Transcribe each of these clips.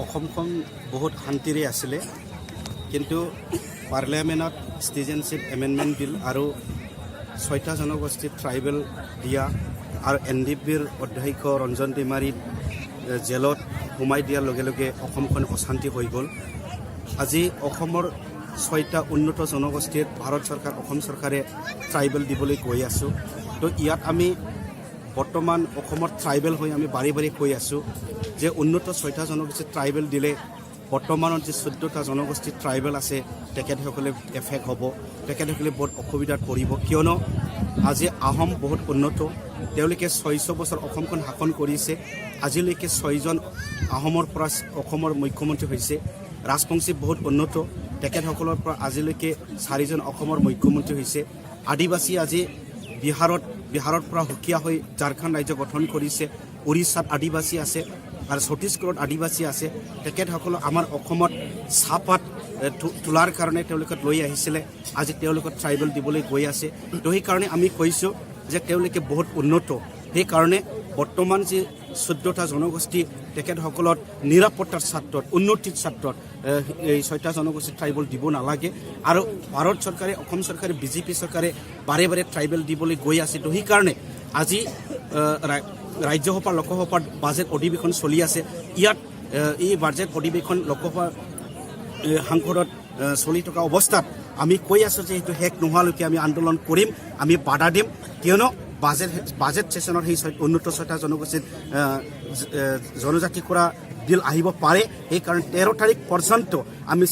অসমখন বহুত শান্তিৰে আছিলে কিন্তু পাৰ্লিয়ামেণ্টত সিটিজেনশ্বিপ এমেণ্ডমেণ্ট বিল আৰু 6টা জনগোষ্ঠীৰ ট্ৰাইবেল দিয়া আৰু NDPৰ অধ্যক্ষ ৰঞ্জন ডিমাৰী জেলত সোমাই দিয়াৰ লগে লগে অসমখন অশান্তি হৈ গ'ল। আজি অসমৰ 6টা উন্নত জনগোষ্ঠীৰ ভাৰত চৰকাৰ অসম চৰকাৰে ট্ৰাইবেল দিবলৈ গৈ আছোঁ। তো ইয়াত আমি বৰ্তমান অসমৰ ট্ৰাইবেল হৈ আমি বাৰে বাৰে কৈ আছোঁ যে উন্নত 6টা জনগোষ্ঠীৰ ট্ৰাইবেল দিলে বৰ্তমানত যে 14টা জনগোষ্ঠীৰ ট্ৰাইবেল আছে তেখেতসকলে এফেক্ট হ'ব, তেখেতসকলে বহুত অসুবিধাত পৰিব। কিয়নো আজি আহোম বহুত উন্নত, তেওঁলোকে 600 বছৰ অসমখন শাসন কৰিছে। আজিলৈকে 6জন আহোমৰ পৰা অসমৰ মুখ্যমন্ত্ৰী হৈছে। ৰাজবংশী বহুত উন্নত, তেখেতসকলৰ পৰা আজিলৈকে 4জন অসমৰ মুখ্যমন্ত্ৰী হৈছে। আদিবাসী আজি বিহাৰৰ পৰা সুকীয়া হৈ ঝাৰখণ্ড ৰাজ্য গঠন কৰিছে। উৰিষ্যাত আদিবাসী আছে আৰু ছত্তীশগড়ত আদিবাসী আছে। তেখেতসকল আমাৰ অসমত চাহপাত তোলাৰ কাৰণে তেওঁলোকে লৈ আহিছিলে। আজি তেওঁলোকক ট্ৰাইবেল দিবলৈ গৈ আছে। তো সেইকাৰণে আমি কৈছোঁ যে তেওঁলোকে বহুত উন্নত। সেইকাৰণে বৰ্তমান যি 14টা জনগোষ্ঠী তেখেতসকলত নিৰাপত্তাৰ ক্ষেত্ৰত উন্নতিৰ ক্ষেত্ৰত এই 6টা জনগোষ্ঠী ট্ৰাইবেল দিব নালাগে। আৰু ভাৰত চৰকাৰে অসম চৰকাৰে বিজেপি চৰকাৰে বাৰে বাৰে ট্ৰাইবেল দিবলৈ গৈ আছে। তো সেইকাৰণে আজি ৰাজ্যসভা লোকসভাৰ বাজেট অধিৱেশন চলি আছে। ইয়াত এই বাজেট অধিৱেশন লোকসভা সাংসদত চলি থকা অৱস্থাত আমি কৈ আছোঁ যে এইটো শেষ নোহোৱালৈকে আমি আন্দোলন কৰিম, আমি বাধা দিম। কিয়নো বাজেট ছেশ্যনত সেই উন্নত 6টা জনগোষ্ঠীৰ জনজাতি কৰা বিল আহিব পাৰে। সেইকাৰণে 13 তাৰিখ পৰ্যন্ত আমি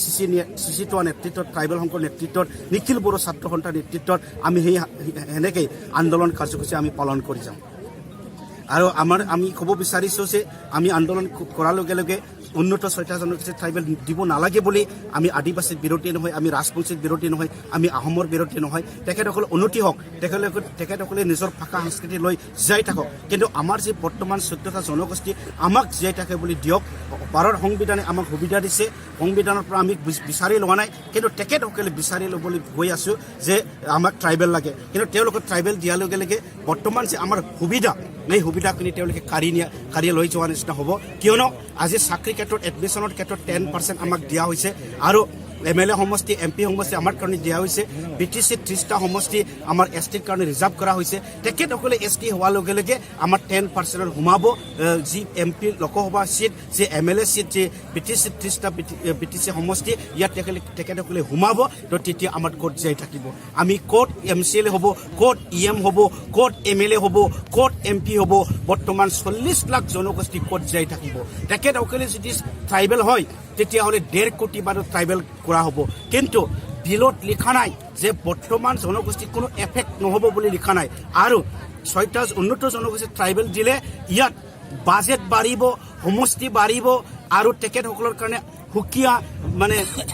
চিচিটোৱা নেতৃত্বত ট্ৰাইবেল সংঘৰ নেতৃত্বত নিখিল বড়ো ছাত্ৰ সন্থাৰ নেতৃত্বত আমি সেনেকেই আন্দোলন কাৰ্যসূচী আমি পালন কৰি যাম। আৰু আমি ক'ব বিচাৰিছোঁ যে আমি আন্দোলন কৰাৰ লগে লগে উন্নত 6টা জনগোষ্ঠীৰ ট্ৰাইবেল দিব নালাগে বুলি আমি আদিবাসীৰ বিৰোধী নহয়, আমি ৰাজবংশীৰ বিৰোধী নহয়, আমি আহোমৰ বিৰোধী নহয়। তেখেতসকল উন্নতি হওক, তেখেতসকলে নিজৰ ভাষা সংস্কৃতি লৈ জীয়াই থাকক। কিন্তু আমাৰ যি বৰ্তমান 14টা জনগোষ্ঠী আমাক জীয়াই থাকে বুলি দিয়ক। ভাৰত সংবিধানে আমাক সুবিধা দিছে, সংবিধানৰ পৰা আমি বিচাৰি লোৱা নাই। কিন্তু তেখেতসকলে বিচাৰি ল'বলৈ গৈ আছোঁ যে আমাক ট্ৰাইবেল লাগে। কিন্তু তেওঁলোকক ট্ৰাইবেল দিয়াৰ লগে লগে বৰ্তমান যে আমাৰ সুবিধা, এই সুবিধাখিনি তেওঁলোকে কাঢ়ি লৈ যোৱাৰ নিচিনা হ'ব। কিয়নো আজি চাকৰি ক্ষেত্ৰত এডমিশ্যনৰ ক্ষেত্ৰত 10% আমাক দিয়া হৈছে আৰু MLA সমষ্টি MP সমষ্টি আমাৰ কাৰণে দিয়া হৈছে। BTC 30টা সমষ্টি আমাৰ STৰ কাৰণে ৰিজাৰ্ভ কৰা হৈছে। তেখেতসকলে ST হোৱাৰ লগে লগে আমাৰ 10% সোমাব যি MP লোকসভা চিট, যি MLA চিট, যি BTC 30টা BTC সমষ্টি ইয়াত তেখেতসকলে সোমাব। তো তেতিয়া আমাৰ ক'ত জীয়াই থাকিব? আমি ক'ত MCLA হ'ব, ক'ত EM হ'ব, ক'ত MLA হ'ব, ক'ত MP হ'ব? বৰ্তমান 40 লাখ জনগোষ্ঠী ক'ত জীয়াই থাকিব? তেখেতসকলে যদি ট্ৰাইবেল হয় তেতিয়াহ'লে 1.5 কোটি মানুহ ট্ৰাইবেল কৰা হ'ব। কিন্তু বিলত লিখা নাই যে বৰ্তমান জনগোষ্ঠীত কোনো এফেক্ট নহ'ব বুলি লিখা নাই। আৰু 6টা উন্নত জনগোষ্ঠী ট্ৰাইবেল দিলে ইয়াত বাজেট বাঢ়িব, সমষ্টি বাঢ়িব আৰু তেখেতসকলৰ কাৰণে সুকীয়া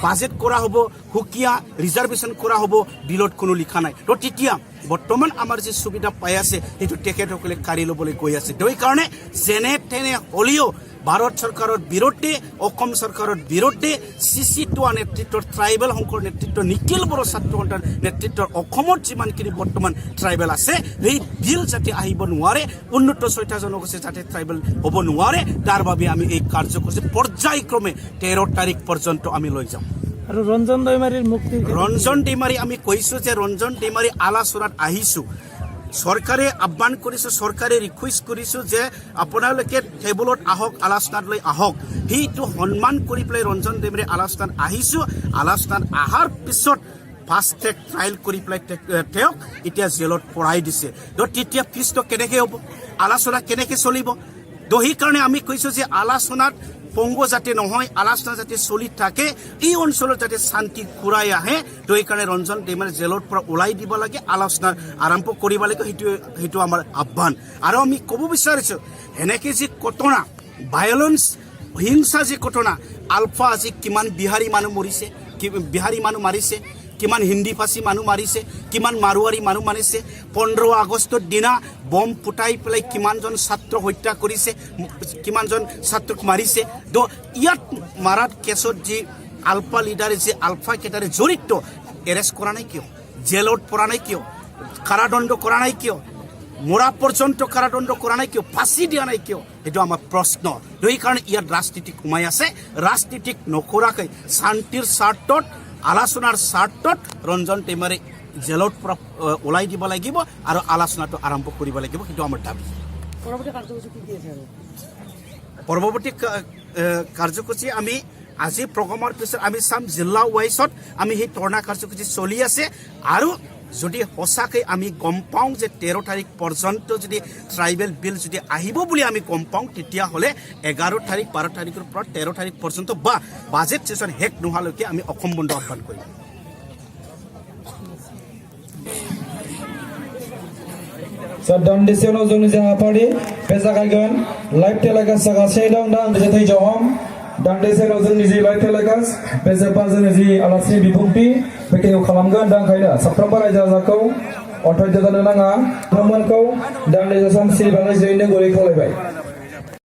বাজেট কৰা হ'ব, সুকীয়া ৰিজাৰ্ভেশ্যন কৰা হ'ব। বিলত কোনো লিখা নাই। তো তেতিয়া বৰ্তমান আমাৰ যি সুবিধা পাই আছে সেইটো তেখেতসকলে কাঢ়ি ল'বলৈ গৈ আছে। সেইকাৰণে যেনে তেনে হ'লেও ভাৰত চৰকাৰৰ বিৰুদ্ধে, অসম চৰকাৰৰ বিৰুদ্ধে চিচিটোৱা নেতৃত্বৰ ট্ৰাইবেল সংঘৰ নেতৃত্ব, নিখিল বড়ো ছাত্ৰ সন্থাৰ নেতৃত্বৰ অসমত যিমানখিনি বৰ্তমান ট্ৰাইবেল আছে সেই বিল যাতে আহিব নোৱাৰে, উন্নত 6টা জনগোষ্ঠী যাতে ট্ৰাইবেল হ'ব নোৱাৰে, তাৰ বাবে আমি এই কাৰ্যসূচী পৰ্যায়ক্ৰমে 13 তাৰিখ পৰ্যন্ত আমি লৈ যাম। আৰু ৰঞ্জন ডিমাৰী আমি কৈছোঁ যে ৰঞ্জন ডিমাৰী আলোচনাত আহিছোঁ। চৰকাৰে আহ্বান কৰিছোঁ, চৰকাৰে ৰিকুৱেষ্ট কৰিছোঁ যে আপোনালোকে টেবুলত আহক, আলোচনাত লৈ আহক। সেইটো সন্মান কৰি পেলাই ৰঞ্জন ডিমাৰী আলোচনাত আহিছোঁ। আলোচনাত অহাৰ পিছত ফাষ্ট ট্ৰেক ট্ৰায়েল কৰি পেলাই তেওঁক এতিয়া জেলত পৰাই দিছে। তো তেতিয়া ফিজটো কেনেকৈ হ'ব, আলোচনা কেনেকৈ চলিব? তো সেইকাৰণে আমি কৈছোঁ যে আলোচনাত পংগ যাতে নহয়, আলোচনা যাতে চলি থাকে, এই অঞ্চলত যাতে শান্তি ঘূৰাই আহে। তো সেইকাৰণে ৰঞ্জন ডিমাৰী জেলৰ পৰা ওলাই দিব লাগে, আলোচনা আৰম্ভ কৰিব লাগে। সেইটো আমাৰ আহ্বান। আৰু আমি ক'ব বিচাৰিছোঁ এনেকৈ যি ঘটনা, ভায়লেন্স, হিংসা যি ঘটনা, আলফা আজি কিমান বিহাৰী মানুহ মাৰিছে, কিমান হিন্দী ভাষী মানুহ মাৰিছে, কিমান মাৰোৱাৰী মানুহ মাৰিছে। 15 আগষ্টৰ দিনা বম ফুটাই পেলাই কিমানজন ছাত্ৰ হত্যা কৰিছে, কিমানজন ছাত্ৰক মাৰিছে। তো ইয়াত মাৰাৰ কেছত যি আলফা লিডাৰে, যি আলফা কেইটাৰে জড়িত, এৰেষ্ট কৰা নাই কিয়? জেলত পৰা নাই কিয়? কাৰাদণ্ড কৰা নাই কিয়? মৰা পৰ্যন্ত কাৰাদণ্ড কৰা নাই কিয়, ফাঁচি দিয়া নাই কিয়, সেইটো আমাৰ প্ৰশ্ন। সেইকাৰণে ইয়াত ৰাজনীতিক সোমাই আছে। ৰাজনীতিক নকৰাকৈ শান্তিৰ স্বাৰ্থত, আলোচনাৰ স্বাৰ্থত ৰঞ্জন টেমাৰে জেলৰ পৰা ওলাই দিব লাগিব আৰু আলোচনাটো আৰম্ভ কৰিব লাগিব, সেইটো আমাৰ দাবী। পৰৱৰ্তী কাৰ্যসূচী আমি আজি প্ৰগ্ৰামৰ পিছত আমি চাম, জিলা ৱাইজত আমি সেই ধৰ্ণা কাৰ্যসূচী চলি আছে। আৰু যদি সঁচাকৈ আমি গম পাওঁ যে 13 তাৰিখ পৰ্যন্ত যদি ট্ৰাইবেল বিল যদি আহিব বুলি আমি গম পাওঁ, তেতিয়াহ'লে 11 তাৰিখ 12 তাৰিখৰ পৰা 13 তাৰিখ পৰ্যন্ত বা বাজেট ছেছন শেষ নোহোৱালৈকে আমি অসম বন্ধ আহ্বান কৰিম। Dandisyono zoni jahapari pesakaigan live telekas sakasai dong dang desatai jawam dandisyono zoni ji live telekas pesapa zoni ji alasri bibungti bekiu kalamgan dang kaida sapramba raja zakau othoi jadana nanga naman kau dandisyono si bangai joine gori kholaibai